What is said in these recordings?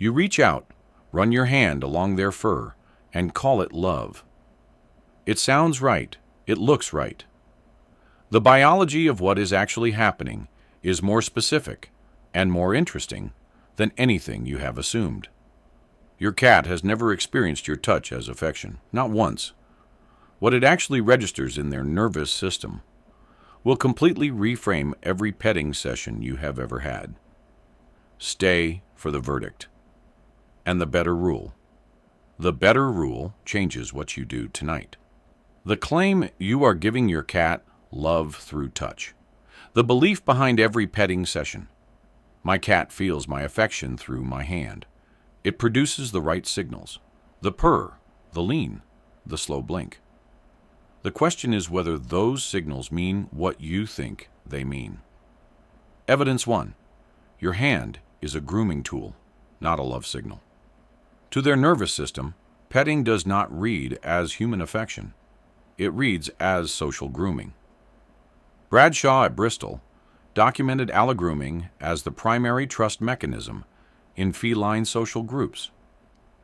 You reach out, run your hand along their fur, and call it love. It sounds right. It looks right. The biology of what is actually happening is more specific and more interesting than anything you have assumed. Your cat has never experienced your touch as affection, not once. What it actually registers in their nervous system will completely reframe every petting session you have ever had. Stay for the verdict. And the better rule. The better rule changes what you do tonight. The claim you are giving your cat love through touch. The belief behind every petting session. My cat feels my affection through my hand. It produces the right signals. The purr, the lean, the slow blink. The question is whether those signals mean what you think they mean. Evidence 1. Your hand is a grooming tool, not a love signal. To their nervous system, petting does not read as human affection. It reads as social grooming. Bradshaw at Bristol documented allogrooming as the primary trust mechanism in feline social groups.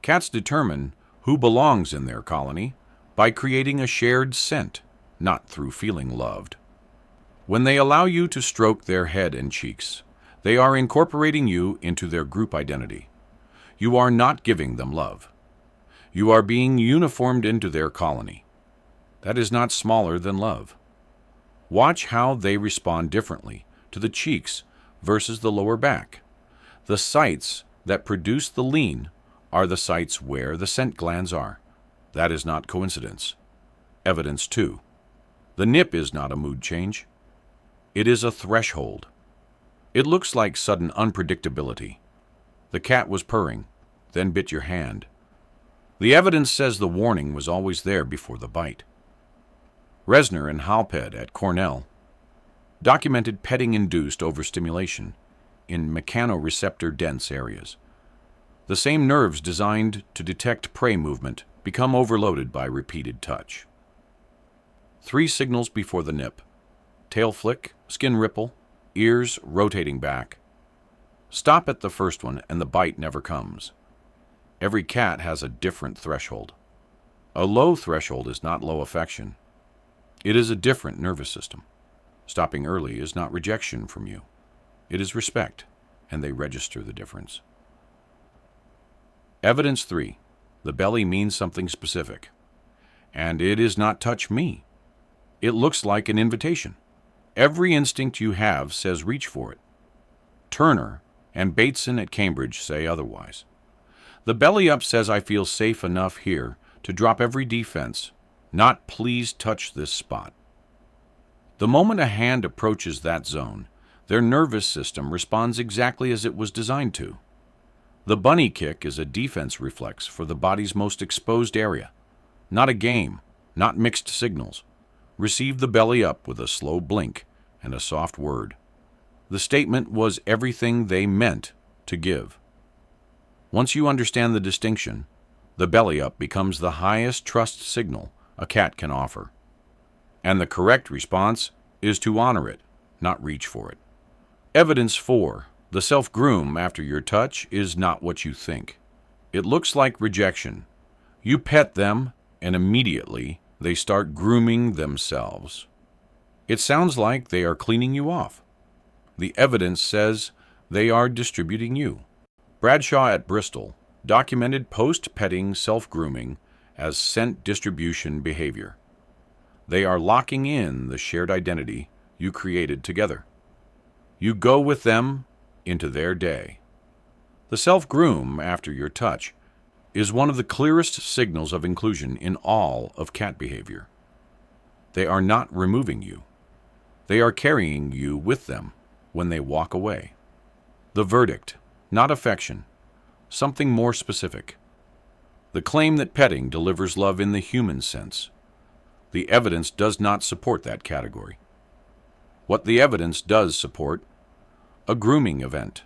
Cats determine who belongs in their colony by creating a shared scent, not through feeling loved. When they allow you to stroke their head and cheeks, they are incorporating you into their group identity. You are not giving them love. You are being uniformed into their colony. That is not smaller than love. Watch how they respond differently to the cheeks versus the lower back. The sites that produce the lean are the sites where the scent glands are. That is not coincidence. Evidence 2. The nip is not a mood change. It is a threshold. It looks like sudden unpredictability. The cat was purring, then bit your hand. The evidence says the warning was always there before the bite. Resner and Halped at Cornell documented petting-induced overstimulation in mechanoreceptor-dense areas. The same nerves designed to detect prey movement become overloaded by repeated touch. 3 signals before the nip: tail flick, skin ripple, ears rotating back. Stop at the first one and the bite never comes. Every cat has a different threshold. A low threshold is not low affection. It is a different nervous system. Stopping early is not rejection from you. It is respect, and they register the difference. Evidence 3. The belly means something specific. And it is not touch me. It looks like an invitation. Every instinct you have says reach for it. Turner and Bateson at Cambridge say otherwise. The belly up says I feel safe enough here to drop every defense, not please touch this spot. The moment a hand approaches that zone, their nervous system responds exactly as it was designed to. The bunny kick is a defense reflex for the body's most exposed area. Not a game, not mixed signals. Receive the belly up with a slow blink and a soft word. The statement was everything they meant to give. Once you understand the distinction, the belly up becomes the highest trust signal a cat can offer. And the correct response is to honor it, not reach for it. Evidence 4. The self-groom after your touch is not what you think. It looks like rejection. You pet them, and immediately they start grooming themselves. It sounds like they are cleaning you off. The evidence says they are distributing you. Bradshaw at Bristol documented post-petting self-grooming as scent distribution behavior. They are locking in the shared identity you created together. You go with them into their day. The self-groom after your touch is one of the clearest signals of inclusion in all of cat behavior. They are not removing you. They are carrying you with them when they walk away. The verdict, not affection, something more specific. The claim that petting delivers love in the human sense. The evidence does not support that category. What the evidence does support: a grooming event,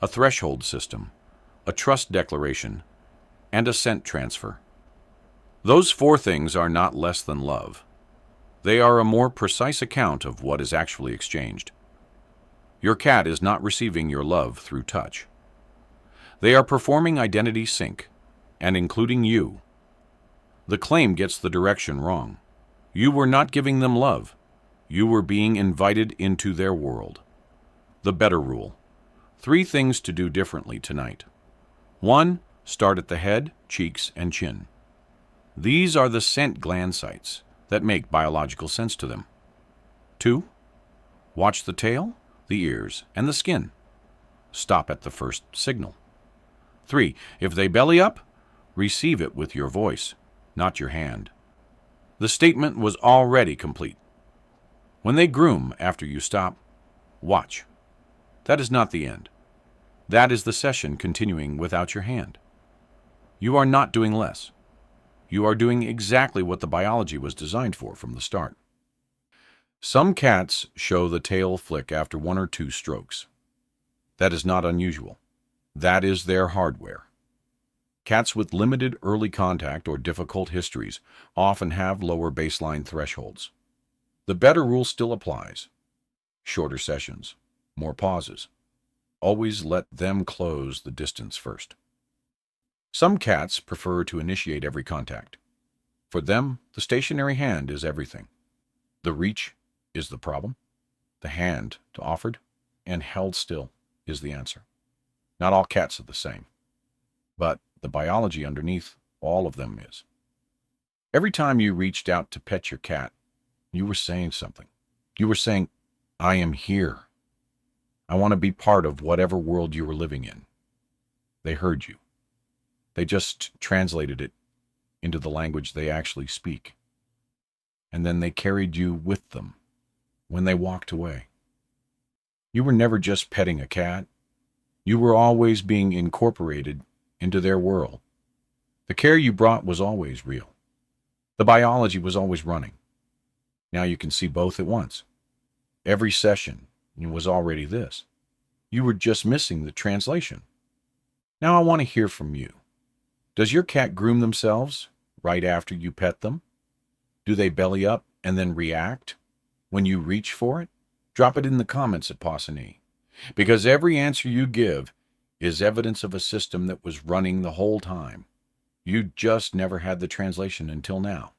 a threshold system, a trust declaration, and a scent transfer. Those 4 things are not less than love. They are a more precise account of what is actually exchanged. Your cat is not receiving your love through touch. They are performing identity sync, and including you. The claim gets the direction wrong. You were not giving them love. You were being invited into their world. The better rule. 3 things to do differently tonight. 1. Start at the head, cheeks, and chin. These are the scent gland sites that make biological sense to them. 2. Watch the tail, the ears, and the skin. Stop at the first signal. 3. If they belly up, receive it with your voice, not your hand. The statement was already complete. When they groom after you stop, watch. That is not the end. That is the session continuing without your hand. You are not doing less. You are doing exactly what the biology was designed for from the start. Some cats show the tail flick after 1 or 2 strokes. That is not unusual. That is their hardware. Cats with limited early contact or difficult histories often have lower baseline thresholds. The better rule still applies. Shorter sessions, more pauses. Always let them close the distance first. Some cats prefer to initiate every contact. For them, the stationary hand is everything. The reach is the problem. The hand to offered and held still is the answer. Not all cats are the same, but the biology underneath all of them is. Every time you reached out to pet your cat, you were saying something. You were saying, I am here. I want to be part of whatever world you were living in. They heard you. They just translated it into the language they actually speak. And then they carried you with them when they walked away. You were never just petting a cat. You were always being incorporated into their world. The care you brought was always real. The biology was always running. Now you can see both at once. Every session was already this. You were just missing the translation. Now I want to hear from you. Does your cat groom themselves right after you pet them? Do they belly up and then react when you reach for it? Drop it in the comments at Pawsonee, because every answer you give is evidence of a system that was running the whole time. You just never had the translation until now.